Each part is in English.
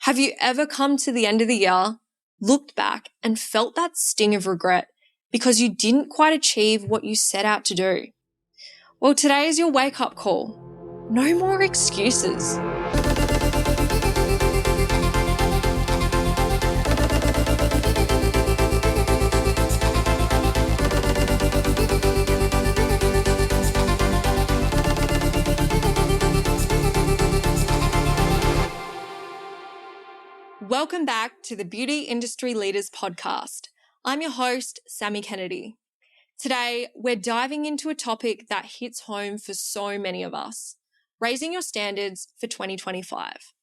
Have you ever come to the end of the year, looked back, and felt that sting of regret because you didn't quite achieve what you set out to do? Well, today is your wake-up call. No more excuses. Welcome back to the Beauty Industry Leaders Podcast. I'm your host, Sammy Kennedy. Today, we're diving into a topic that hits home for so many of us, raising your standards for 2025.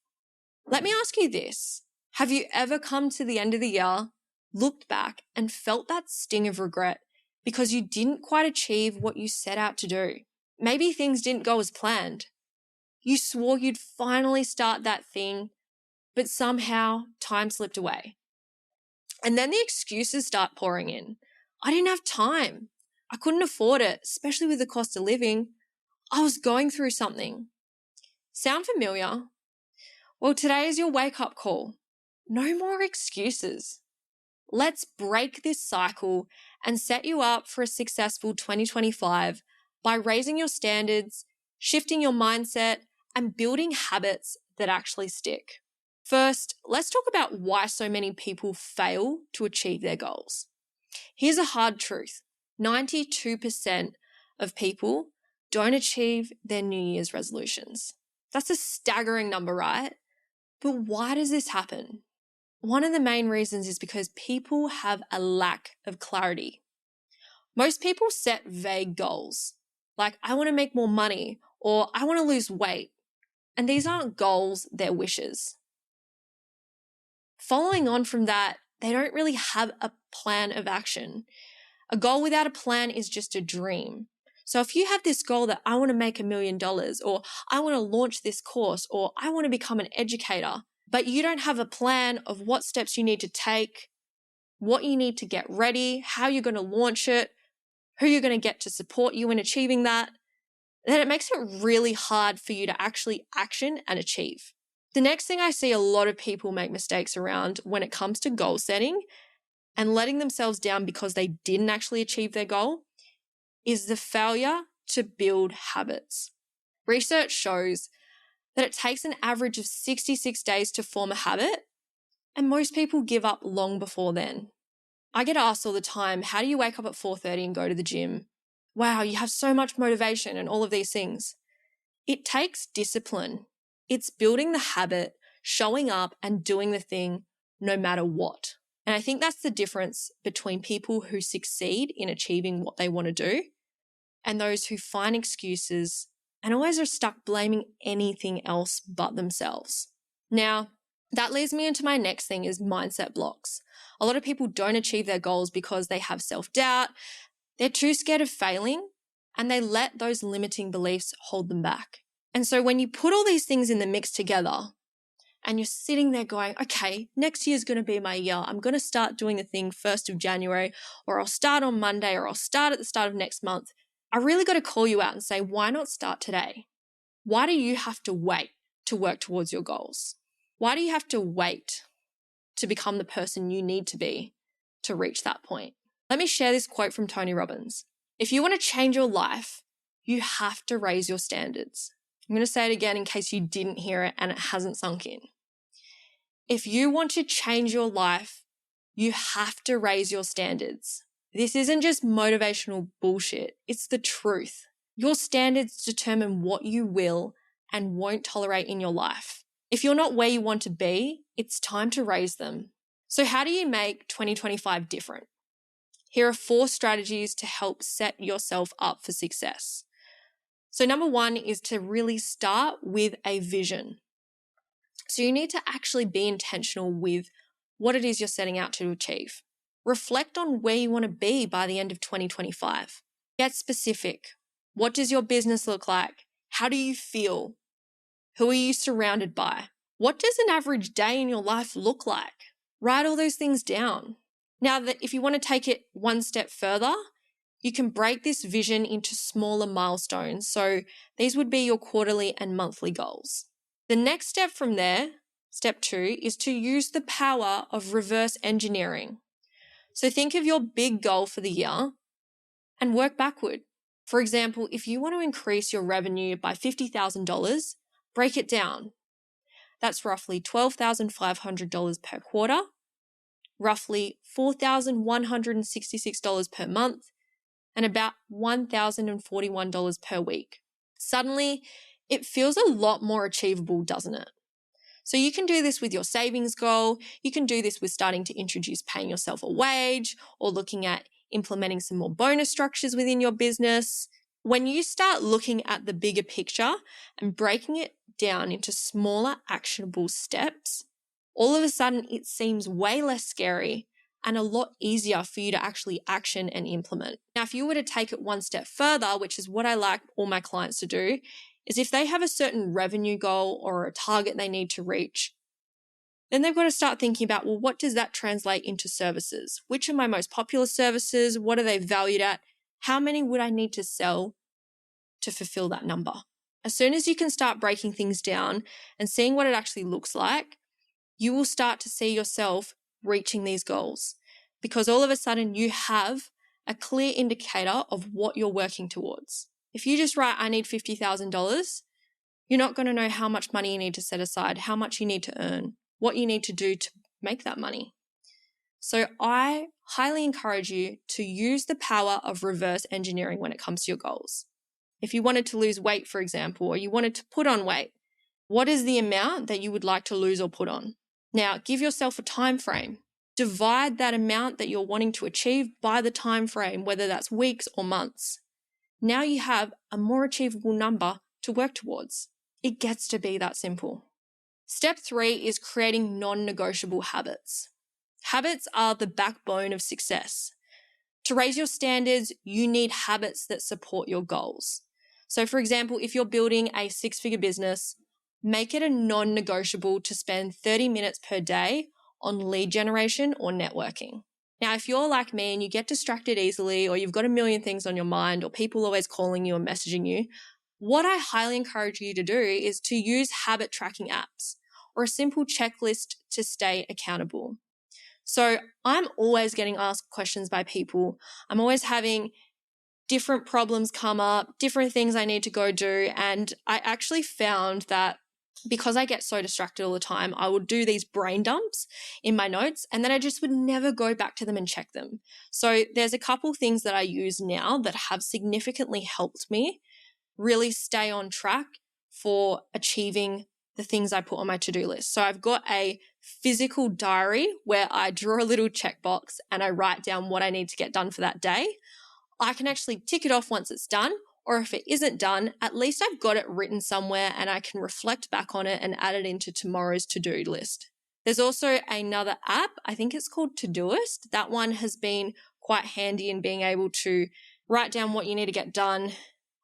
Let me ask you this. Have you ever come to the end of the year, looked back, and felt that sting of regret because you didn't quite achieve what you set out to do? Maybe things didn't go as planned. You swore you'd finally start that thing, but somehow time slipped away. And then the excuses start pouring in. I didn't have time. I couldn't afford it, especially with the cost of living. I was going through something. Sound familiar? Well, today is your wake-up call. No more excuses. Let's break this cycle and set you up for a successful 2025 by raising your standards, shifting your mindset, and building habits that actually stick. First, let's talk about why so many people fail to achieve their goals. Here's a hard truth. 92% of people don't achieve their New Year's resolutions. That's a staggering number, right? But why does this happen? One of the main reasons is because people have a lack of clarity. Most people set vague goals, like I want to make more money or I want to lose weight. And these aren't goals, they're wishes. Following on from that, they don't really have a plan of action. A goal without a plan is just a dream. So if you have this goal that I want to make $1 million, or I want to launch this course, or I want to become an educator, but you don't have a plan of what steps you need to take, what you need to get ready, how you're going to launch it, who you're going to get to support you in achieving that, then it makes it really hard for you to actually action and achieve. The next thing I see a lot of people make mistakes around when it comes to goal setting and letting themselves down because they didn't actually achieve their goal is the failure to build habits. Research shows that it takes an average of 66 days to form a habit, and most people give up long before then. I get asked all the time, how do you wake up at 4:30 and go to the gym? Wow, you have so much motivation and all of these things. It takes discipline. It's building the habit, showing up and doing the thing no matter what. And I think that's the difference between people who succeed in achieving what they want to do and those who find excuses and always are stuck blaming anything else but themselves. Now, that leads me into my next thing is mindset blocks. A lot of people don't achieve their goals because they have self-doubt, they're too scared of failing, and they let those limiting beliefs hold them back. And so when you put all these things in the mix together and you're sitting there going, okay, next year's going to be my year. I'm going to start doing the thing 1st of January, or I'll start on Monday, or I'll start at the start of next month. I really got to call you out and say, why not start today? Why do you have to wait to work towards your goals? Why do you have to wait to become the person you need to be to reach that point? Let me share this quote from Tony Robbins. If you want to change your life, you have to raise your standards. I'm going to say it again in case you didn't hear it and it hasn't sunk in. If you want to change your life, you have to raise your standards. This isn't just motivational bullshit. It's the truth. Your standards determine what you will and won't tolerate in your life. If you're not where you want to be, it's time to raise them. So how do you make 2025 different? Here are 4 strategies to help set yourself up for success. So number 1 is to really start with a vision. So you need to actually be intentional with what it is you're setting out to achieve. Reflect on where you want to be by the end of 2025. Get specific. What does your business look like? How do you feel? Who are you surrounded by? What does an average day in your life look like? Write all those things down. Now, that if you want to take it one step further, you can break this vision into smaller milestones. So these would be your quarterly and monthly goals. The next step from there Step 2 is to use the power of reverse engineering. So think of your big goal for the year and work backward. For example, if you want to increase your revenue by $50,000, break it down. That's roughly $12,500 per quarter, roughly $4,166 per month, and about $1,041 per week. Suddenly, it feels a lot more achievable, doesn't it? So you can do this with your savings goal. You can do this with starting to introduce paying yourself a wage or looking at implementing some more bonus structures within your business. When you start looking at the bigger picture and breaking it down into smaller actionable steps, all of a sudden it seems way less scary and a lot easier for you to actually action and implement. Now, if you were to take it one step further, which is what I like all my clients to do, is if they have a certain revenue goal or a target they need to reach, then they've got to start thinking about, well, what does that translate into services? Which are my most popular services? What are they valued at? How many would I need to sell to fulfill that number? As soon as you can start breaking things down and seeing what it actually looks like, you will start to see yourself reaching these goals, because all of a sudden you have a clear indicator of what you're working towards. If you just write, I need $50,000, you're not going to know how much money you need to set aside, how much you need to earn, what you need to do to make that money. So I highly encourage you to use the power of reverse engineering when it comes to your goals. If you wanted to lose weight, for example, or you wanted to put on weight, what is the amount that you would like to lose or put on? Now, give yourself a time frame. Divide that amount that you're wanting to achieve by the time frame, whether that's weeks or months. Now you have a more achievable number to work towards. It gets to be that simple. Step 3 is creating non-negotiable habits. Habits are the backbone of success. To raise your standards, you need habits that support your goals. So for example, if you're building a 6-figure business, make it a non-negotiable to spend 30 minutes per day on lead generation or networking. Now, if you're like me and you get distracted easily, or you've got a million things on your mind, or people always calling you and messaging you, what I highly encourage you to do is to use habit tracking apps or a simple checklist to stay accountable. So I'm always getting asked questions by people. I'm always having different problems come up, different things I need to go do. And I actually found that because I get so distracted all the time, I would do these brain dumps in my notes and then I just would never go back to them and check them. So there's a couple things that I use now that have significantly helped me really stay on track for achieving the things I put on my to-do list. So I've got a physical diary where I draw a little checkbox and I write down what I need to get done for that day. I can actually tick it off once it's done, or if it isn't done, at least I've got it written somewhere and I can reflect back on it and add it into tomorrow's to-do list. There's also another app, I think it's called Todoist. That one has been quite handy in being able to write down what you need to get done,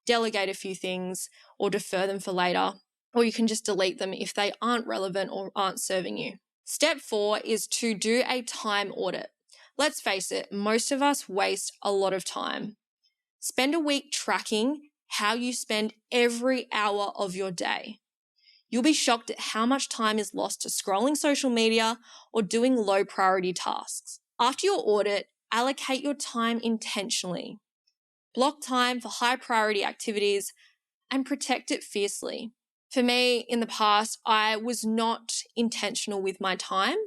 delegate a few things, or defer them for later, or you can just delete them if they aren't relevant or aren't serving you. Step 4 is to do a time audit. Let's face it, most of us waste a lot of time. Spend a week tracking how you spend every hour of your day. You'll be shocked at how much time is lost to scrolling social media or doing low priority tasks. After your audit, allocate your time intentionally. Block time for high priority activities and protect it fiercely. For me, in the past, I was not intentional with my time.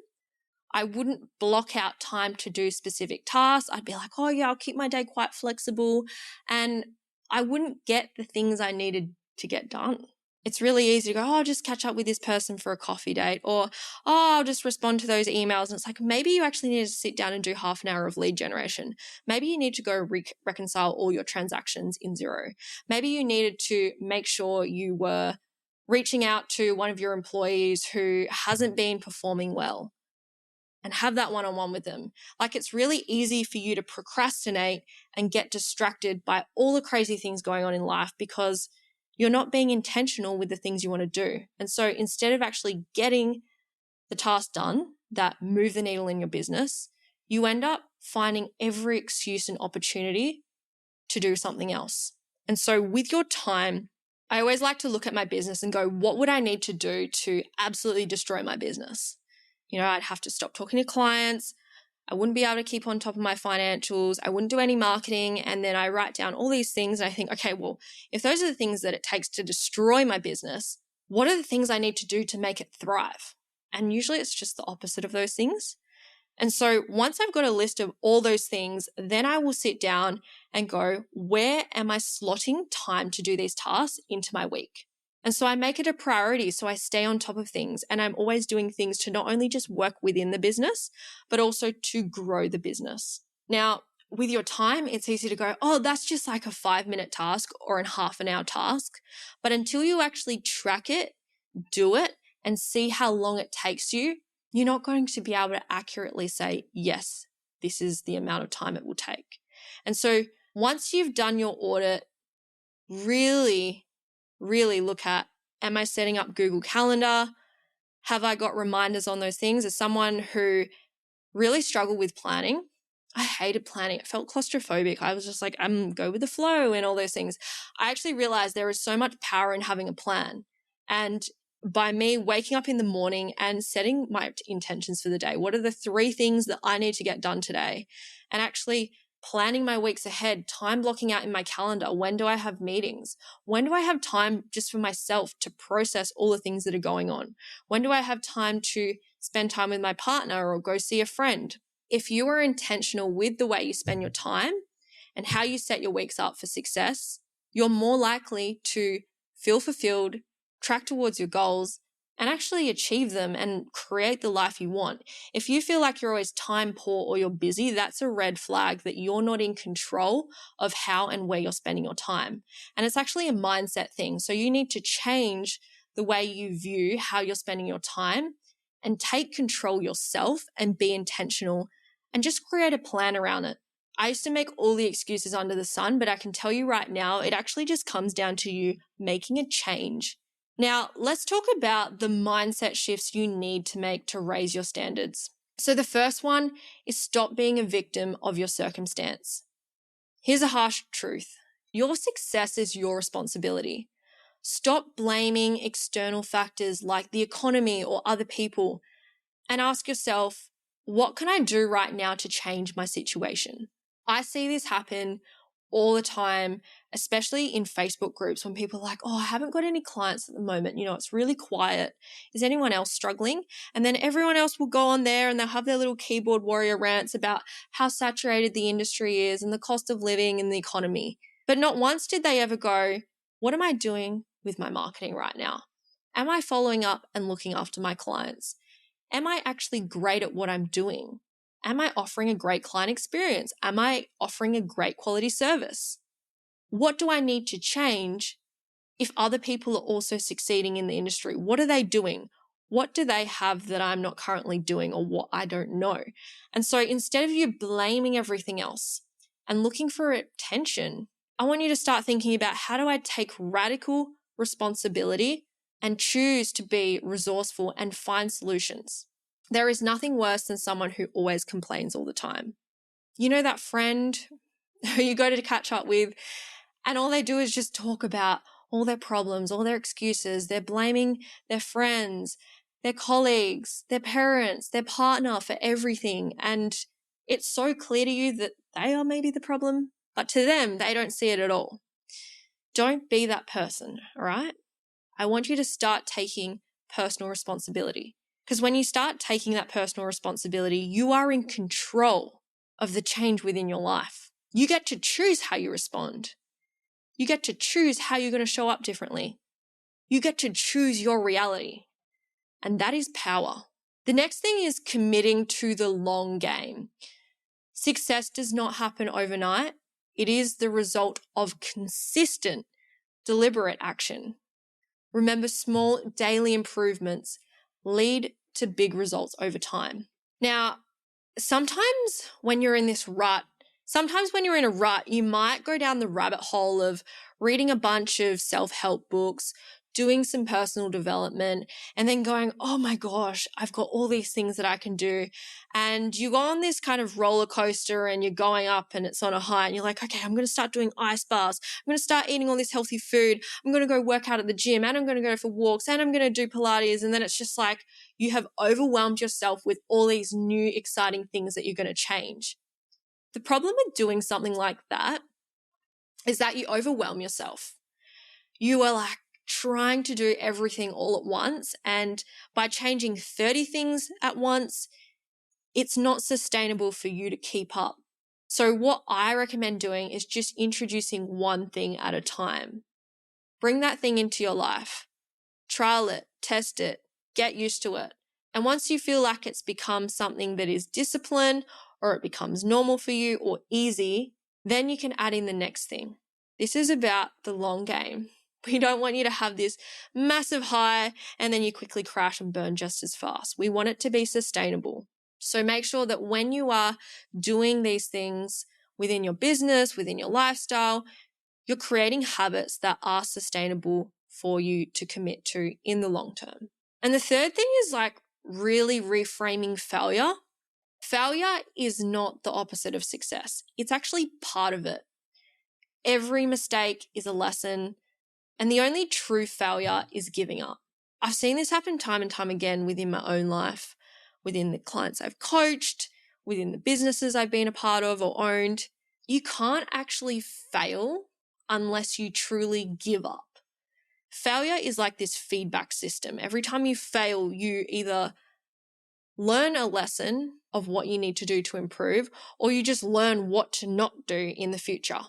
I wouldn't block out time to do specific tasks. I'd be like, oh yeah, I'll keep my day quite flexible. And I wouldn't get the things I needed to get done. It's really easy to go, oh, I'll just catch up with this person for a coffee date, or, oh, I'll just respond to those emails. And it's like, maybe you actually need to sit down and do half an hour of lead generation. Maybe you need to go reconcile all your transactions in Xero. Maybe you needed to make sure you were reaching out to one of your employees who hasn't been performing well, and have that one-on-one with them. Like, it's really easy for you to procrastinate and get distracted by all the crazy things going on in life because you're not being intentional with the things you want to do. And so instead of actually getting the task done that move the needle in your business, you end up finding every excuse and opportunity to do something else. And so with your time, I always like to look at my business and go, what would I need to do to absolutely destroy my business? I'd have to stop talking to clients. I wouldn't be able to keep on top of my financials. I wouldn't do any marketing. And then I write down all these things and I think, okay, well, if those are the things that it takes to destroy my business, what are the things I need to do to make it thrive? And usually it's just the opposite of those things. And so once I've got a list of all those things, then I will sit down and go, where am I slotting time to do these tasks into my week? And so I make it a priority. So I stay on top of things and I'm always doing things to not only just work within the business, but also to grow the business. Now, with your time, it's easy to go, oh, that's just like a 5-minute task or a half an hour task. But until you actually track it, do it, and see how long it takes you, you're not going to be able to accurately say, yes, this is the amount of time it will take. And so once you've done your audit, really look at, am I setting up Google Calendar? Have I got reminders on those things? As someone who really struggled with planning, I hated planning. It felt claustrophobic. I was just like, go with the flow and all those things. I actually realized there is so much power in having a plan. And by me waking up in the morning and setting my intentions for the day, what are the 3 things that I need to get done today? And actually planning my weeks ahead, time blocking out in my calendar. When do I have meetings? When do I have time just for myself to process all the things that are going on? When do I have time to spend time with my partner or go see a friend? If you are intentional with the way you spend your time and how you set your weeks up for success, you're more likely to feel fulfilled, track towards your goals, and actually achieve them and create the life you want. If you feel like you're always time poor or you're busy, that's a red flag that you're not in control of how and where you're spending your time. And it's actually a mindset thing. So you need to change the way you view how you're spending your time and take control yourself and be intentional and just create a plan around it. I used to make all the excuses under the sun, but I can tell you right now, it actually just comes down to you making a change. Now, let's talk about the mindset shifts you need to make to raise your standards. So the first one is stop being a victim of your circumstance. Here's a harsh truth. Your success is your responsibility. Stop blaming external factors like the economy or other people and ask yourself, what can I do right now to change my situation? I see this happen all the time, especially in Facebook groups when people are like, oh, I haven't got any clients at the moment. It's really quiet. Is anyone else struggling? And then everyone else will go on there and they'll have their little keyboard warrior rants about how saturated the industry is and the cost of living and the economy. But not once did they ever go, what am I doing with my marketing right now? Am I following up and looking after my clients? Am I actually great at what I'm doing? Am I offering a great client experience? Am I offering a great quality service? What do I need to change if other people are also succeeding in the industry? What are they doing? What do they have that I'm not currently doing or what I don't know? And so instead of you blaming everything else and looking for attention, I want you to start thinking about how do I take radical responsibility and choose to be resourceful and find solutions. There is nothing worse than someone who always complains all the time. You know that friend who you go to catch up with and all they do is just talk about all their problems, all their excuses. They're blaming their friends, their colleagues, their parents, their partner for everything. And it's so clear to you that they are maybe the problem, but to them, they don't see it at all. Don't be that person, all right? I want you to start taking personal responsibility. Because when you start taking that personal responsibility, you are in control of the change within your life. You get to choose how you respond. You get to choose how you're going to show up differently. You get to choose your reality. And that is power. The next thing is committing to the long game. Success does not happen overnight. It is the result of consistent, deliberate action. Remember, small daily improvements lead to big results over time. Now, sometimes when you're in a rut, you might go down the rabbit hole of reading a bunch of self-help books, doing some personal development, and then going, oh my gosh, I've got all these things that I can do. And you go on this kind of roller coaster and you're going up and it's on a high and you're like, okay, I'm going to start doing ice baths. I'm going to start eating all this healthy food. I'm going to go work out at the gym and I'm going to go for walks and I'm going to do Pilates. And then it's just like you have overwhelmed yourself with all these new exciting things that you're going to change. The problem with doing something like that is that you overwhelm yourself. You are like trying to do everything all at once. And by changing 30 things at once, it's not sustainable for you to keep up. So what I recommend doing is just introducing one thing at a time. Bring that thing into your life. Trial it, test it, get used to it. And once you feel like it's become something that is discipline or it becomes normal for you or easy, then you can add in the next thing. This is about the long game. We don't want you to have this massive high and then you quickly crash and burn just as fast. We want it to be sustainable. So make sure that when you are doing these things within your business, within your lifestyle, you're creating habits that are sustainable for you to commit to in the long term. And the third thing is like really reframing failure. Failure is not the opposite of success. It's actually part of it. Every mistake is a lesson. And the only true failure is giving up. I've seen this happen time and time again within my own life, within the clients I've coached, within the businesses I've been a part of or owned. You can't actually fail unless you truly give up. Failure is like this feedback system. Every time you fail, you either learn a lesson of what you need to do to improve, or you just learn what to not do in the future.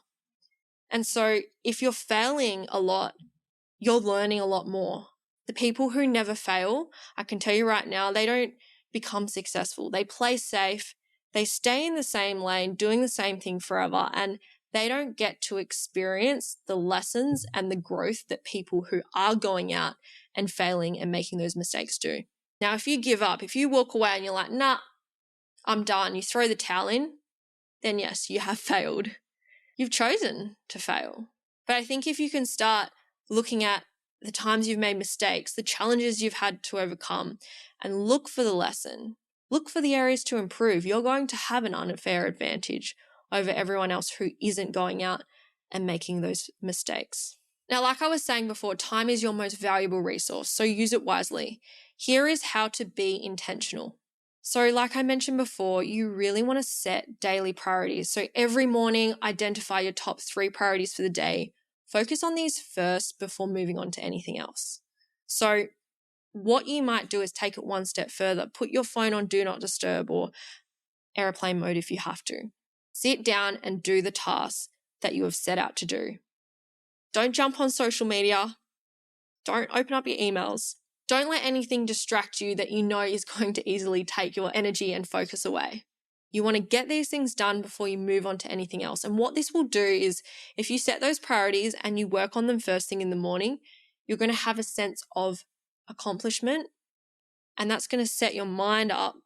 And so if you're failing a lot, you're learning a lot more. The people who never fail, I can tell you right now, they don't become successful. They play safe. They stay in the same lane, doing the same thing forever, and they don't get to experience the lessons and the growth that people who are going out and failing and making those mistakes do. Now, if you give up, if you walk away and you're like, nah, I'm done, you throw the towel in, then yes, you have failed. You've chosen to fail. But I think if you can start looking at the times you've made mistakes, the challenges you've had to overcome, and look for the lesson, look for the areas to improve, you're going to have an unfair advantage over everyone else who isn't going out and making those mistakes. Now, like I was saying before, time is your most valuable resource, so use it wisely. Here is how to be intentional. So like I mentioned before, you really want to set daily priorities. So every morning, identify your top 3 priorities for the day. Focus on these first before moving on to anything else. So what you might do is take it one step further. Put your phone on do not disturb or airplane mode if you have to. Sit down and do the tasks that you have set out to do. Don't jump on social media. Don't open up your emails. Don't let anything distract you that you know is going to easily take your energy and focus away. You want to get these things done before you move on to anything else. And what this will do is if you set those priorities and you work on them first thing in the morning, you're going to have a sense of accomplishment, and that's going to set your mind up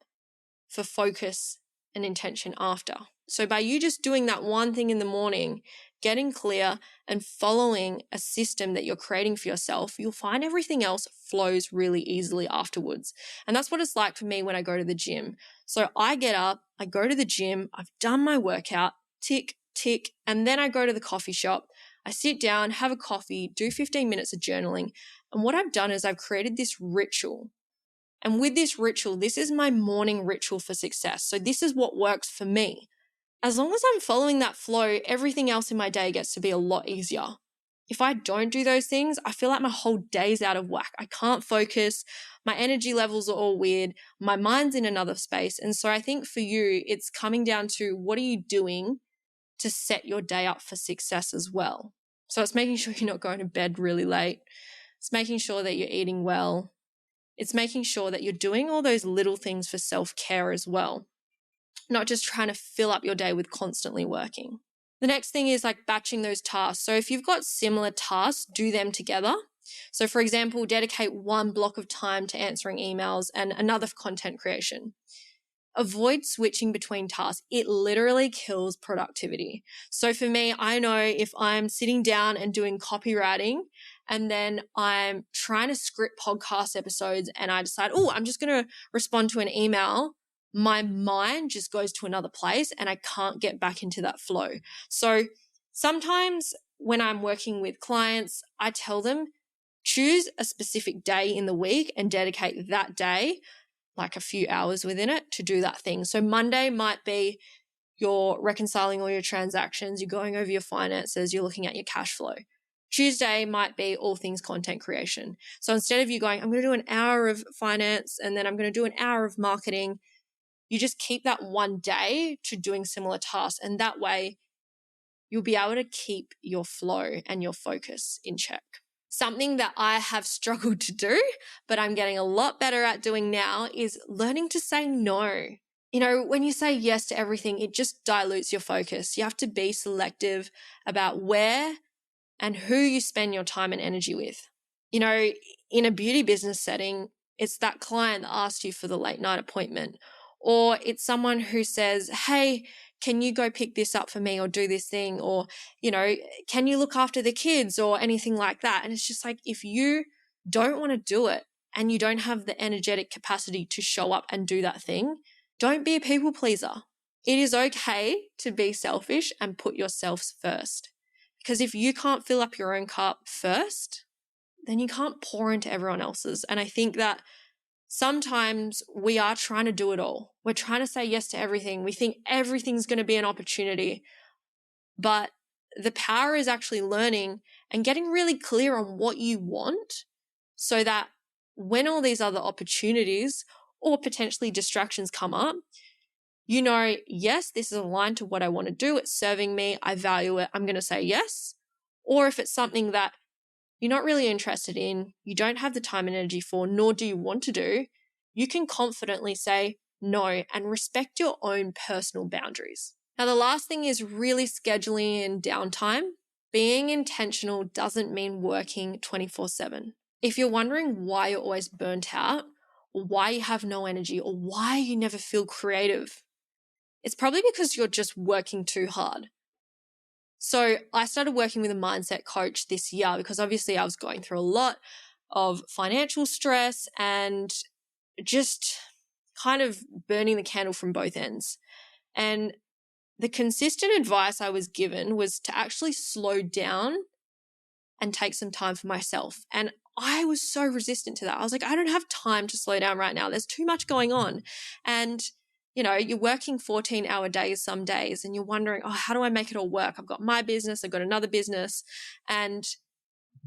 for focus and intention after. So by you just doing that one thing in the morning, getting clear and following a system that you're creating for yourself, you'll find everything else flows really easily afterwards. And that's what it's like for me when I go to the gym. So I get up, I go to the gym, I've done my workout, tick, tick, and then I go to the coffee shop. I sit down, have a coffee, do 15 minutes of journaling. And what I've done is I've created this ritual. And with this ritual, this is my morning ritual for success. So this is what works for me. As long as I'm following that flow, everything else in my day gets to be a lot easier. If I don't do those things, I feel like my whole day's out of whack. I can't focus. My energy levels are all weird. My mind's in another space. And so I think for you, it's coming down to what are you doing to set your day up for success as well. So it's making sure you're not going to bed really late. It's making sure that you're eating well. It's making sure that you're doing all those little things for self-care as well, not just trying to fill up your day with constantly working. The next thing is like batching those tasks. So if you've got similar tasks, do them together. So for example, dedicate one block of time to answering emails and another for content creation. Avoid switching between tasks. It literally kills productivity. So for me, I know if I'm sitting down and doing copywriting and then I'm trying to script podcast episodes and I decide, oh, I'm just going to respond to an email, my mind just goes to another place and I can't get back into that flow. So sometimes when I'm working with clients, I tell them, choose a specific day in the week and dedicate that day, like a few hours within it, to do that thing. So Monday might be you're reconciling all your transactions, you're going over your finances, you're looking at your cash flow. Tuesday might be all things content creation. So instead of you going, I'm going to do an hour of finance and then I'm going to do an hour of marketing, you just keep that one day to doing similar tasks. And that way you'll be able to keep your flow and your focus in check. Something that I have struggled to do, but I'm getting a lot better at doing now, is learning to say no. You know, when you say yes to everything, it just dilutes your focus. You have to be selective about where and who you spend your time and energy with. You know, in a beauty business setting, it's that client that asked you for the late night appointment, or it's someone who says, hey, can you go pick this up for me or do this thing? Or, you know, can you look after the kids or anything like that? And it's just like, if you don't want to do it and you don't have the energetic capacity to show up and do that thing, don't be a people pleaser. It is okay to be selfish and put yourselves first. Because if you can't fill up your own cup first, then you can't pour into everyone else's. And I think that sometimes we are trying to do it all. We're trying to say yes to everything. We think everything's going to be an opportunity. But the power is actually learning and getting really clear on what you want, so that when all these other opportunities or potentially distractions come up, you know, yes, this is aligned to what I want to do. It's serving me. I value it. I'm going to say yes. Or if it's something that you're not really interested in, you don't have the time and energy for, nor do you want to do, you can confidently say no and respect your own personal boundaries. Now, the last thing is really scheduling in downtime. Being intentional doesn't mean working 24/7. If you're wondering why you're always burnt out, or why you have no energy, or why you never feel creative, it's probably because you're just working too hard. So I started working with a mindset coach this year because obviously I was going through a lot of financial stress and just kind of burning the candle from both ends. And the consistent advice I was given was to actually slow down and take some time for myself. And I was so resistant to that. I was like, I don't have time to slow down right now. There's too much going on. And you know, you're working 14-hour days some days and you're wondering, oh, how do I make it all work? I've got my business, I've got another business. And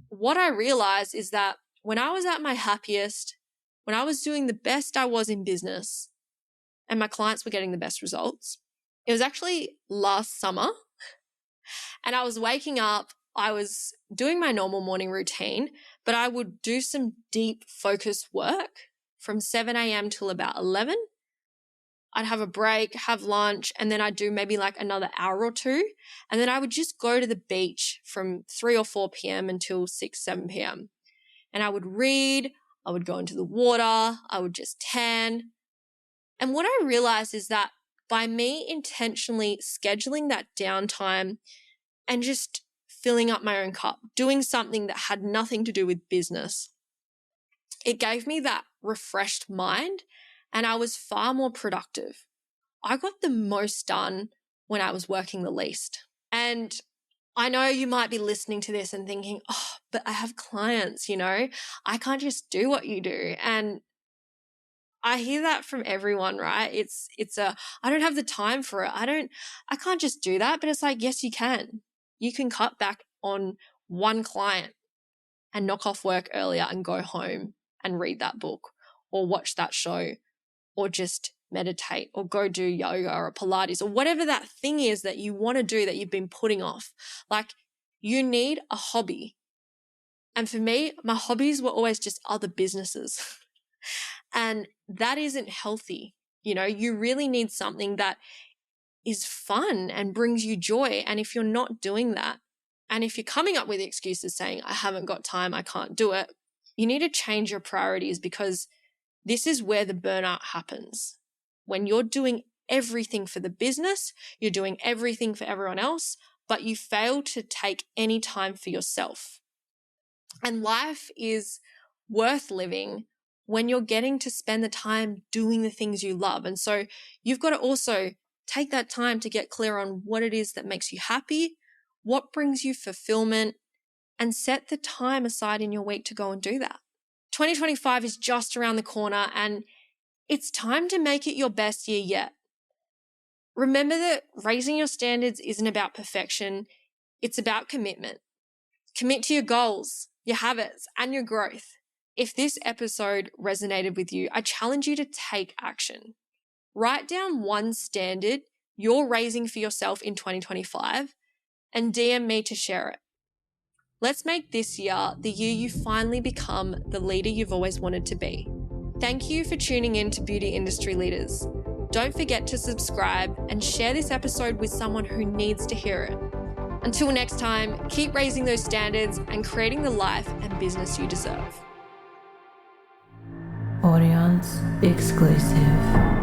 what I realized is that when I was at my happiest, when I was doing the best I was in business and my clients were getting the best results, it was actually last summer. And I was waking up, I was doing my normal morning routine, but I would do some deep focus work from 7 a.m. till about 11. I'd have a break, have lunch, and then I'd do maybe like another hour or two. And then I would just go to the beach from 3 or 4 p.m. until 6, 7 p.m. And I would read, I would go into the water, I would just tan. And what I realized is that by me intentionally scheduling that downtime and just filling up my own cup, doing something that had nothing to do with business, it gave me that refreshed mind. And I was far more productive. I got the most done when I was working the least. And I know you might be listening to this and thinking, oh, but I have clients, you know, I can't just do what you do. And I hear that from everyone, right? I don't have the time for it. I can't just do that. But it's like, yes, you can. You can cut back on one client and knock off work earlier and go home and read that book or watch that show, or just meditate or go do yoga or Pilates or whatever that thing is that you want to do that you've been putting off. Like, you need a hobby. And for me, my hobbies were always just other businesses. And that isn't healthy. You know, you really need something that is fun and brings you joy. And if you're not doing that, and if you're coming up with excuses saying, I haven't got time, I can't do it, you need to change your priorities, because this is where the burnout happens. When you're doing everything for the business, you're doing everything for everyone else, but you fail to take any time for yourself. And life is worth living when you're getting to spend the time doing the things you love. And so you've got to also take that time to get clear on what it is that makes you happy, what brings you fulfillment, and set the time aside in your week to go and do that. 2025 is just around the corner, and it's time to make it your best year yet. Remember that raising your standards isn't about perfection, it's about commitment. Commit to your goals, your habits, and your growth. If this episode resonated with you, I challenge you to take action. Write down one standard you're raising for yourself in 2025 and DM me to share it. Let's make this year the year you finally become the leader you've always wanted to be. Thank you for tuning in to Beauty Industry Leaders. Don't forget to subscribe and share this episode with someone who needs to hear it. Until next time, keep raising those standards and creating the life and business you deserve. Audience exclusive.